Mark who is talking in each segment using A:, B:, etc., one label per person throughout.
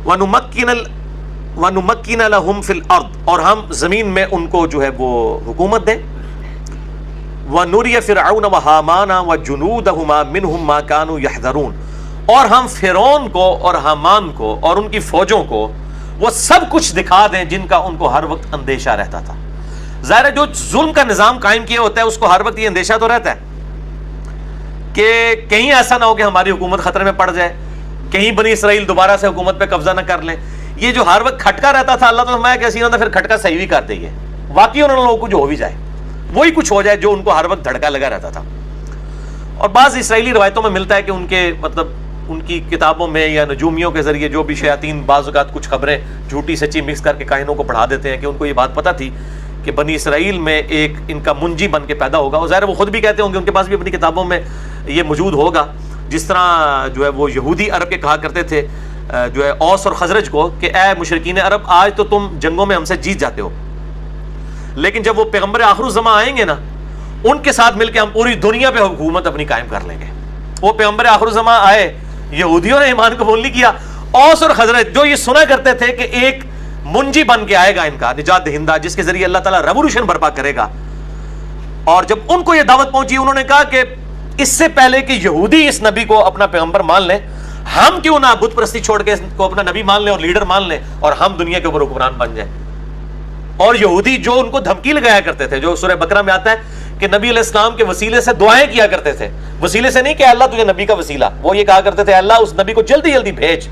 A: وَنُمَكِّنَ لَهُمْ فِي الْأَرْضِ، اور ہم زمین میں ان کو جو ہے وہ حکومت دیں. وَنُرِيَ فِرْعَوْنَ وَحَامَانَ وَجُنُودَهُمَا مِنْهُمْ مَا كَانُوا يَحْذَرُونَ، اور ہم فرعون کو اور حامان کو اور ان کی فوجوں کو وہ سب کچھ دکھا دیں جن کا ان کو ہر وقت اندیشہ رہتا تھا. ظاہر ہے جو ظلم کا نظام قائم کیا ہوتا ہے اس کو ہر وقت یہ اندیشہ تو رہتا ہے کہ کہیں ایسا نہ ہو کہ ہماری حکومت خطرے میں پڑ جائے، کہیں بنی اسرائیل دوبارہ سے حکومت پہ قبضہ نہ کر لیں. یہ جو ہر وقت کھٹکا رہتا تھا، اللہ تعالیٰ فرمایا کہ ایسی نہ پھر کھٹکا صحیح بھی کر دیں، واقعی انہوں لوگوں کو جو ہو بھی جائے وہی کچھ ہو جائے جو ان کو ہر وقت دھڑکا لگا رہتا تھا. اور بعض اسرائیلی روایتوں میں ملتا ہے کہ ان کے مطلب ان کی کتابوں میں یا نجومیوں کے ذریعے جو بھی شیاطین بعض اوقات کچھ خبریں جھوٹی سچی مکس کر کے کاہنوں کو پڑھا دیتے ہیں کہ ان کو یہ بات پتہ تھی کہ بنی اسرائیل میں ایک ان کا منجی بن کے پیدا ہوگا. اور ظاہر وہ خود بھی کہتے ہوں گے، ان کے پاس بھی اپنی کتابوں میں یہ موجود ہوگا. جس طرح جو ہے وہ یہودی عرب کے کہا کرتے تھے جو ہے اوس اور خزرج کو کہ اے مشرکین عرب، آج تو تم جنگوں میں ہم سے جیت جاتے ہو، لیکن جب وہ پیغمبر آخر الزماں آئیں گے نا، ان کے ساتھ مل کے ہم پوری دنیا پہ حکومت اپنی قائم کر لیں گے. وہ پیغمبر آخر الزماں آئے، یہودیوں نے ایمان قبول نہیں کیا. اوس اور خزرج جو یہ سنا کرتے تھے کہ ایک منجی بن کے آئے گا ان کا نجات دہندہ، جس کے ذریعے اللہ تعالیٰ ریولوشن برپا کرے گا، اور جب ان کو یہ دعوت پہنچی انہوں نے کہا کہ اس سے پہلے کہ یہودی اس نبی کو اپنا پیغمبر مان لیں، ہم کیوں نہ بت پرستی چھوڑ کے اس کو اپنا نبی مان لیں اور لیڈر مان لیں اور ہم دنیا کے اوپر حکمران بن جائیں. اور یہودی جو ان کو دھمکی لگایا کرتے تھے، جو سورہ بقرہ میں آتا ہے کہ نبی علیہ السلام کے وسیلے سے دعائیں کیا کرتے تھے، وسیلے سے نہیں کہ اللہ تجھے نبی کا وسیلہ، وہ یہ کہا کرتے تھے اللہ اس نبی کو جلدی جلدی بھیج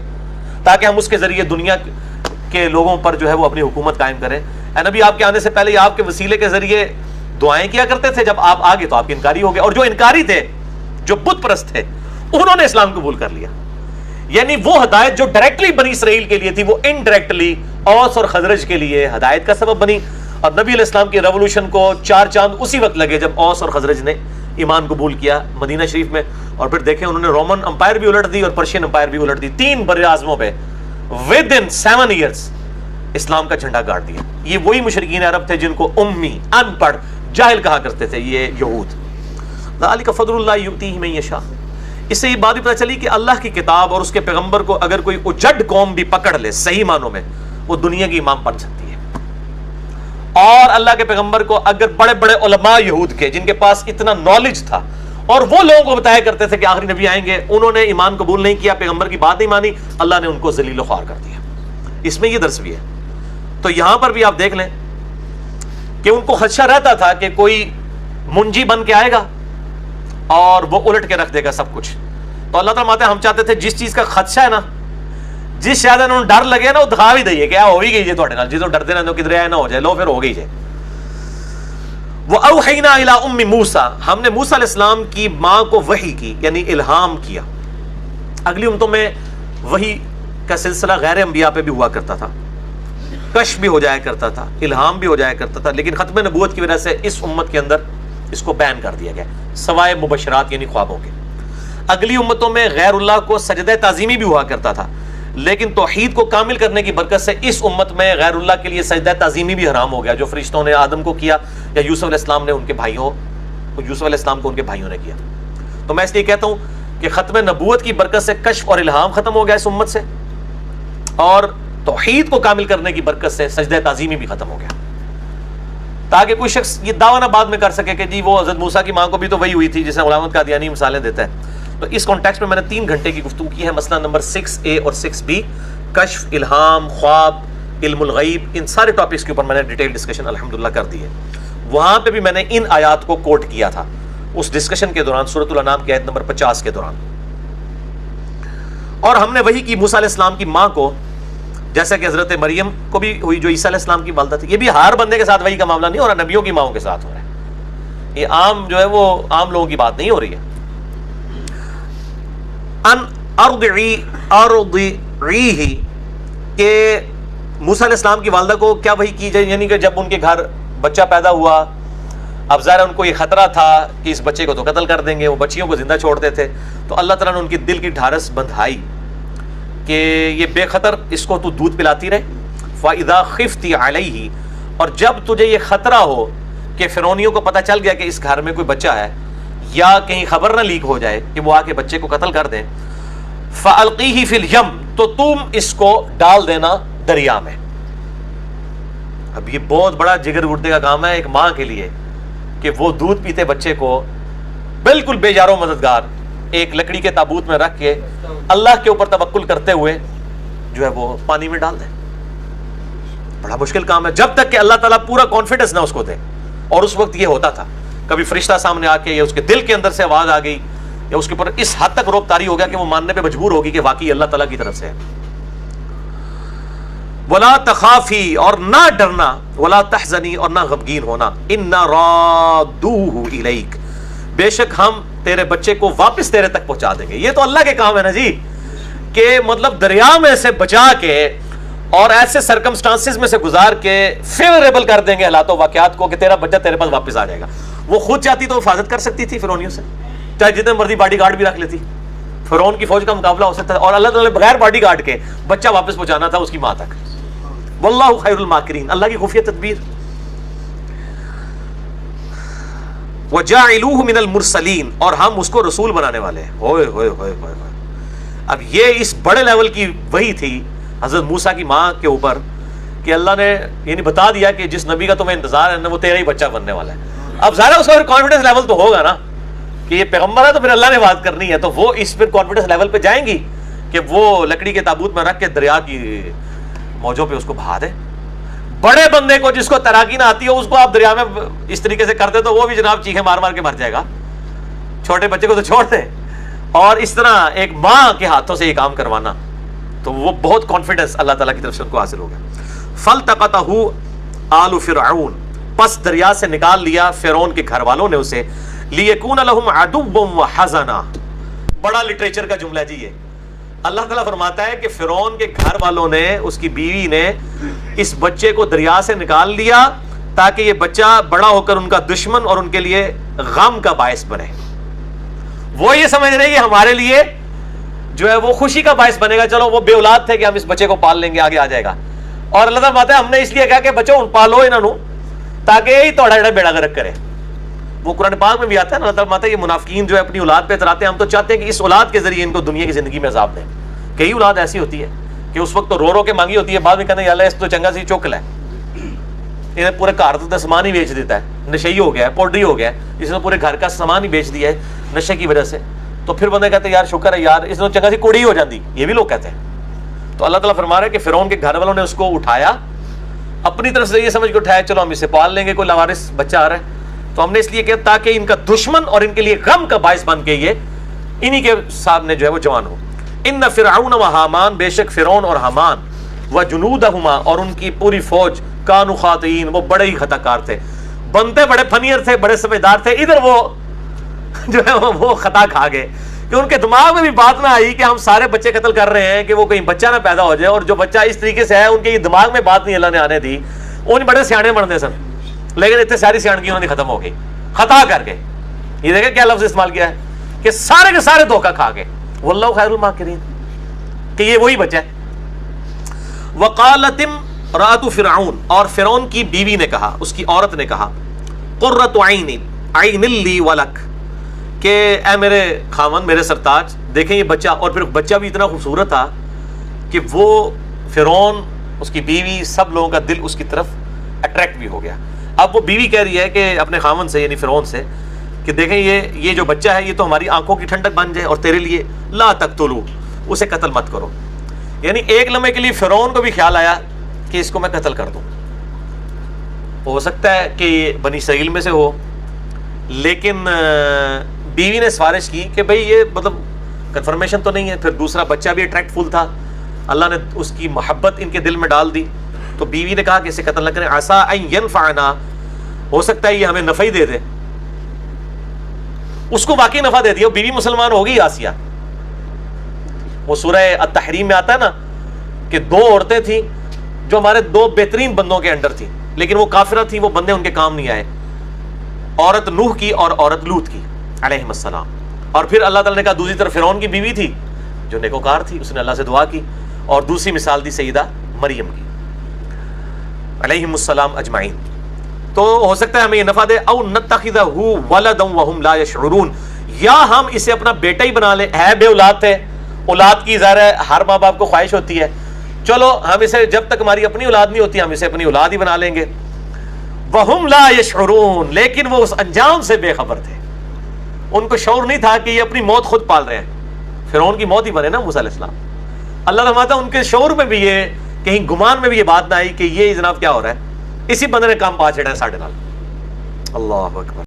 A: تاکہ ہم اس کے ذریعے دنیا کے لوگوں پر جو ہے وہ اپنی حکومت قائم کریں. اے نبی، آپ کے آنے سے پہلے آپ کے وسیلے کے ذریعے دعائیں کیا کرتے تھے، جب آپ آگے تو آپ کے انکاری ہو گئے. اور جو انکاری تھے، جو بت پرست تھے، انہوں نے اسلام قبول کر لیا. یعنی وہ ہدایت جو ڈائریکٹلی بنی اسرائیل کے لیے تھی، وہ انڈائریکٹلی اوس اور خزرج کے لیے ہدایت کا سبب بنی. اور نبی علیہ السلام کی ریولوشن کو 4 چاند اسی وقت لگے جب اوس اور خزرج نے ایمان قبول کیا مدینہ شریف میں. اور پھر دیکھیں انہوں نے رومن امپائر بھی الٹ دی اور پرشین امپائر بھی الٹ دی. 3 بر اعظموں پہ ود ان 7 ایئرس اسلام کا جھنڈا گاڑ دیا. یہ وہی مشرکین عرب تھے جن کو امی، ان پڑھ، جاہل کہا کرتے تھے یہ یہود. ذالک فضل اللہ یؤتیہ من یشاء. اس سے یہ بات بھی پتہ چلی کہ اللہ کی کتاب اور اس کے پیغمبر کو اگر کوئی اجڑ قوم بھی پکڑ لے صحیح معنوں میں، وہ دنیا کی امام بن سکتی ہے. اور اللہ کے پیغمبر کو اگر بڑے بڑے علماء یہود کے جن کے پاس اتنا نالج تھا اور وہ لوگوں کو بتایا کرتے تھے کہ آخری نبی آئیں گے، انہوں نے ایمان قبول نہیں کیا، پیغمبر کی بات نہیں مانی، اللہ نے ان کو ذلیل و خوار کر دیا. اس میں یہ درس بھی ہے. تو یہاں پر بھی آپ دیکھ لیں کہ ان کو خدشہ رہتا تھا کہ کوئی منجی بن کے آئے گا اور وہ الٹ کے رکھ دے گا سب کچھ. تو اللہ تعالیٰ ماتے ہم چاہتے تھے جس چیز کا خدشہ ہے نا، جس شاید انہوں نے ڈر لگے نا، وہ دکھا بھی دئیے کہ ہو ہی گئی جائے تھوڑے نال، جس ڈرتے رہتے ہو کدھر آئے نہ ہو جائے، لو پھر ہو گئی جائے. وَأَوْحَيْنَا إِلَىٰ أُمِّ مُوسَىٰ، ہم نے موسیٰ علیہ السلام کی ماں کو وحی کی، یعنی الہام کیا. اگلی امتوں میں وحی کا سلسلہ غیر انبیاء پہ بھی ہوا کرتا تھا، کشف بھی ہو جایا کرتا تھا، الہام بھی ہو جایا کرتا تھا، لیکن ختم نبوت کی وجہ سے اس امت کے اندر اس کو بین کر دیا گیا سوائے مبشرات یعنی خوابوں کے. اگلی امتوں میں غیر اللہ کو سجدہ تعظیمی بھی ہوا کرتا تھا، لیکن توحید کو کامل کرنے کی برکت سے اس امت میں غیر اللہ کے لیے سجدہ تعظیمی بھی حرام ہو گیا، جو فرشتوں نے آدم کو کیا یا یوسف علیہ السلام نے ان کے بھائیوں کو ان کے بھائیوں نے کیا. تو میں اس لیے کہتا ہوں کہ ختم نبوت کی برکت سے کشف اور الہام ختم ہو گیا اس امت سے، اور توحید کو کامل کرنے کی برکت سے سجدہ تعظیمی بھی ختم ہو گیا، تاکہ کوئی شخص یہ دعویٰ نہ بعد میں کر سکے کہ جی وہ حضرت موسیٰ کی ماں کو بھی تو وہی ہوئی تھی، جسے علامت قادیانی مثالیں دیتا ہے. تو اس کانٹیکسٹ میں نے 3 گھنٹے کی گفتگو کی ہے. مسئلہ نمبر 6A اور 6B، کشف، الہام، خواب، علم الغیب، ان سارے ٹاپکس کے اوپر میں نے ڈیٹیل ڈسکشن الحمدللہ کر دی ہے. وہاں پہ بھی میں نے ان آیات کو کوٹ کیا تھا اس ڈسکشن کے دوران، سورۃ الانعام کی آیت نمبر 50 کے دوران. اور ہم نے وہی کی موسیٰ علیہ السلام کی ماں کو، جیسا کہ حضرت مریم کو بھی ہوئی جو عیسیٰ علیہ السلام کی والدہ تھی. یہ بھی ہر بندے کے ساتھ وہی کا معاملہ نہیں ہو رہا، نبیوں کی ماؤں کے ساتھ ہو رہا ہے. یہ عام جو ہے وہ عام لوگوں کی بات نہیں ہو رہی ہے. ان ارضعیہ، کہ موسیٰ علیہ السلام کی والدہ کو کیا وحی کی جائے، یعنی کہ جب ان کے گھر بچہ پیدا ہوا، اب ظاہر ان کو یہ خطرہ تھا کہ اس بچے کو تو قتل کر دیں گے، وہ بچیوں کو زندہ چھوڑتے تھے. تو اللہ تعالیٰ نے ان کی دل کی ڈھارس بندھائی کہ یہ بے خطر اس کو تو دودھ پلاتی رہے. فَإِذَا خِفْتِ عَلَيْهِ، اور جب تجھے یہ خطرہ ہو کہ فرعونیوں کو پتہ چل گیا کہ اس گھر میں کوئی بچہ ہے، یا کہیں خبر نہ لیک ہو جائے کہ وہ آ کے بچے کو قتل کر دیں، فَأَلْقِيهِ فِي الْيَمِّ، تو تم اس کو ڈال دینا دریا میں. اب یہ بہت بڑا جگر گردے کا کام ہے ایک ماں کے لیے کہ وہ دودھ پیتے بچے کو بالکل بے یار و مددگار ایک لکڑی کے تابوت میں رکھ کے اللہ کے اوپر توکل کرتے ہوئے جو ہے وہ پانی میں ڈال دیں. بڑا مشکل کام ہے جب تک کہ اللہ تعالیٰ پورا کانفیڈنس نہ اس کو دے. اور اس وقت یہ ہوتا تھا کبھی فرشتہ سامنے آ کے یا اس کے دل کے اندر سے آواز آ گئی یا اس کے اوپر اس حد تک روب طاری ہو گیا کہ وہ ماننے پہ مجبور ہوگی کہ واقعی اللہ تعالیٰ کی طرف سے ہے. ولا تخافی اور نہ ڈرنا, ولا تحزنی اور نہ غمگین ہونا, انا رادوہ الیک بے شک ہم تیرے بچے کو واپس تیرے تک پہنچا دیں گے. یہ تو اللہ کے کام ہے نا جی کہ مطلب دریا میں سے بچا کے اور ایسے سرکمسٹانسز میں سے گزار کے فیوریبل کر دیں گے حالات و واقعات کو کہ تیرا بچہ تیرے پاس واپس آ جائے گا. وہ خود چاہتی تو حفاظت کر سکتی تھی فرعونیوں سے, چاہے جتنے مرضی باڈی گارڈ بھی رکھ لیتی, فرعون کی فوج کا مقابلہ ہو سکتا تھا. اور اللہ تعالیٰ نے بغیر باڈی گارڈ کے بچہ واپس پہنچانا تھا اس کی ماں تک. واللہ خیر الماکرین, اللہ کی خفیہ تدبیر. وَجَاعِلُوهُ مِنَ الْمُرْسَلِينَ اور ہم اس کو رسول بنانے والے ہیں. ہوئے ہوئے ہوئے ہوئے. اب یہ اس بڑے لیول کی وحی تھی حضرت موسیٰ کی ماں کے اوپر کہ اللہ نے یعنی بتا دیا کہ جس نبی کا تمہیں انتظار ہے وہ تیرا ہی بچہ بننے والا ہے. اب ظاہر اس کا کانفیڈنس لیول تو ہوگا نا کہ یہ پیغمبر ہے تو پھر اللہ نے بات کرنی ہے, تو وہ اس پھر کانفیڈنس لیول پہ جائیں گی کہ وہ لکڑی کے تابوت میں رکھ کے دریا کی موجوں پہ اس کو بہا دے. بڑے بندے کو جس کو تیراکی نہ آتی ہو اس کو آپ دریا میں اس طریقے سے کر دے تو وہ بھی جناب چیخیں مار مار کے مر جائے گا. چھوٹے بچے کو تو چھوڑ دیں, اور اس طرح ایک ماں کے ہاتھوں سے یہ کام کروانا, تو وہ بہت کانفیڈنس اللہ تعالیٰ کی طرف سے ان کو حاصل ہو گیا. فَالْتَقَطَهُ آلُ فِرْعَوْنَ پس دریا سے نکال لیا فرعون کے گھر والوں نے اسے. لِيَكُونَ لَهُمْ عَدُوًّا وَحَزَنًا بڑا لٹریچر کا جملہ جی یہ. اللہ تعالیٰ فرماتا ہے کہ فرعون کے گھر والوں نے, اس کی بیوی نے اس بچے کو دریا سے نکال لیا تاکہ یہ بچہ بڑا ہو کر ان کا دشمن اور ان کے لیے غم کا باعث بنے. وہ یہ سمجھ رہے کہ ہمارے لیے جو ہے وہ خوشی کا باعث بنے گا, چلو وہ بے اولاد تھے کہ ہم اس بچے کو پال لیں گے آگے آ جائے گا. اور اللہ تعالیٰ فرماتا ہے ہم نے اس لیے کہا کہ بچوں پالو انہوں تاکہ یہی توڑا جڑا بیڑا گرک کرے. وہ قرآن پاک میں بھی آتا ہے نا, اللہ تعالیٰ فرماتا ہے یہ منافقین جو ہے اپنی اولاد پہ اتراتے ہیں, ہم تو چاہتے ہیں کہ اس اولاد کے ذریعے ان کو دنیا کی زندگی میں عذاب دیں. کئی اولاد ایسی ہوتی ہے کہ اس وقت تو رو رو کے مانگی ہوتی ہے, بعد میں کہتے ہیں یا اللہ اس تو چنگا سی چوکل ہے, انہیں پورے گھر کا سامان ہی بیچ دیتا ہے, نشئی ہو گیا ہے, پوڈری ہو گیا ہے, اس نے پورے گھر کا سامان ہی بیچ دیا ہے نشے کی وجہ سے. تو پھر بندے کہتے ہیں یار شکر ہے یار اس نے چنگا سی کوڑی ہو جاتی, یہ بھی لوگ کہتے ہیں. تو اللہ تعالیٰ فرما رہا ہے کہ فرعون کے گھر والوں نے اس کو اٹھایا, اپنی طرف سے یہ سمجھ کے اٹھایا چلو ہم اسے پال لیں گے, کوئی لاوارث بچہ آ رہا ہے تو ہم نے اس لیے کیا تاکہ ان کا دشمن اور ان کے لیے غم کا باعث بن کے یہ انہی کے سامنے جو ہے وہ جوان ہو. ان فرعون و حامان بے شک فرعون اور حامان و جنودہما اور ان کی پوری فوج کانوا خاطئین وہ بڑے ہی خطا کار تھے. بنتے بڑے فنیر تھے, بڑے سمجھدار تھے, ادھر وہ جو ہے وہ خطا کھا گئے کہ ان کے دماغ میں بھی بات نہ آئی کہ ہم سارے بچے قتل کر رہے ہیں کہ وہ کہیں بچہ نہ پیدا ہو جائے, اور جو بچہ اس طریقے سے ہے ان کے یہ دماغ میں بات نہیں اللہ نے آنے دی. ان بڑے سیانے بنتے سن لیکن اتنے ساری سیاحت انہوں نے ختم ہو گئی خطا کر کے. یہ دیکھیں کیا لفظ استعمال کیا ہے کہ سارے کے سارے دھوکہ کھا گئے. واللہ خیر الماکرین کہ یہ وہی بچہ ہے. وقالت امرأۃ فرعون اور فرعون کی بیوی نے کہا, اس کی عورت نے کہا, قرۃ عین عین لی ولک کہ اے میرے خاوند میرے سرتاج دیکھیں یہ بچہ. اور پھر بچہ بھی اتنا خوبصورت تھا کہ وہ فرعون اس کی بیوی سب لوگوں کا دل اس کی طرف اٹریکٹ بھی ہو گیا. اب وہ بیوی کہہ رہی ہے کہ اپنے خاوند سے یعنی فرعون سے کہ دیکھیں یہ جو بچہ ہے یہ تو ہماری آنکھوں کی ٹھنڈک بن جائے, اور تیرے لیے لا تقتلوا اسے قتل مت کرو. یعنی ایک لمحے کے لیے فرعون کو بھی خیال آیا کہ اس کو میں قتل کر دوں. ہو سکتا ہے کہ یہ بنی اسرائیل میں سے ہو, لیکن بیوی نے سفارش کی کہ بھئی یہ مطلب کنفرمیشن تو نہیں ہے. پھر دوسرا بچہ بھی اٹریکٹ فل تھا, اللہ نے اس کی محبت ان کے دل میں ڈال دی. تو بیوی نے کہا کہ اسے قتل نہ کریں, عسیٰ ان ینفعنا ہو سکتا ہے یہ ہمیں نفع ہی دے دے. اس کو واقعی نفع دے دیا, بیوی مسلمان ہوگی آسیہ. وہ سورہ التحریم میں آتا ہے نا کہ دو عورتیں تھیں جو ہمارے دو بہترین بندوں کے انڈر تھیں, لیکن وہ کافرہ تھیں, وہ بندے ان کے کام نہیں آئے. عورت نوح کی اور عورت لوط کی علیہم السلام. اور پھر اللہ تعالیٰ نے کہا دوسری طرف فرعون کی بیوی تھی جو نیکوکار تھی, اس نے اللہ سے دعا کی. اور دوسری مثال دی سیدہ مریم کی علیہم السلام اجمعین. تو ہو سکتا ہے ہمیں یہ نفع دے. او نتخذہ ولدا وہم لا یشعرون, یا ہم اسے اپنا بیٹا ہی بنا لیں, ہے بے اولاد تھے اولاد کی ظاہر ہے ہر ماں باپ کو خواہش ہوتی ہے، چلو ہم اسے جب تک ہماری اپنی اولاد نہیں ہوتی ہم اسے اپنی اولاد ہی بنا لیں گے. وَهُمْ لَا يَشْعُرُونَ، لیکن وہ اس انجام سے بے خبر تھے، ان کو شعور نہیں تھا کہ یہ اپنی موت خود پال رہے ہیں. فرعون کی موت ہی بنے نا موسیٰ علیہ السلام. اللہ فرماتا ان کے شعور میں بھی یہ، کہیں گمان میں بھی یہ بات نہ آئی کہ یہ جناب کیا ہو رہا ہے، اسی بندے نے کام پا چھڑا ہے ساڑھے نال. اللہ اکبر.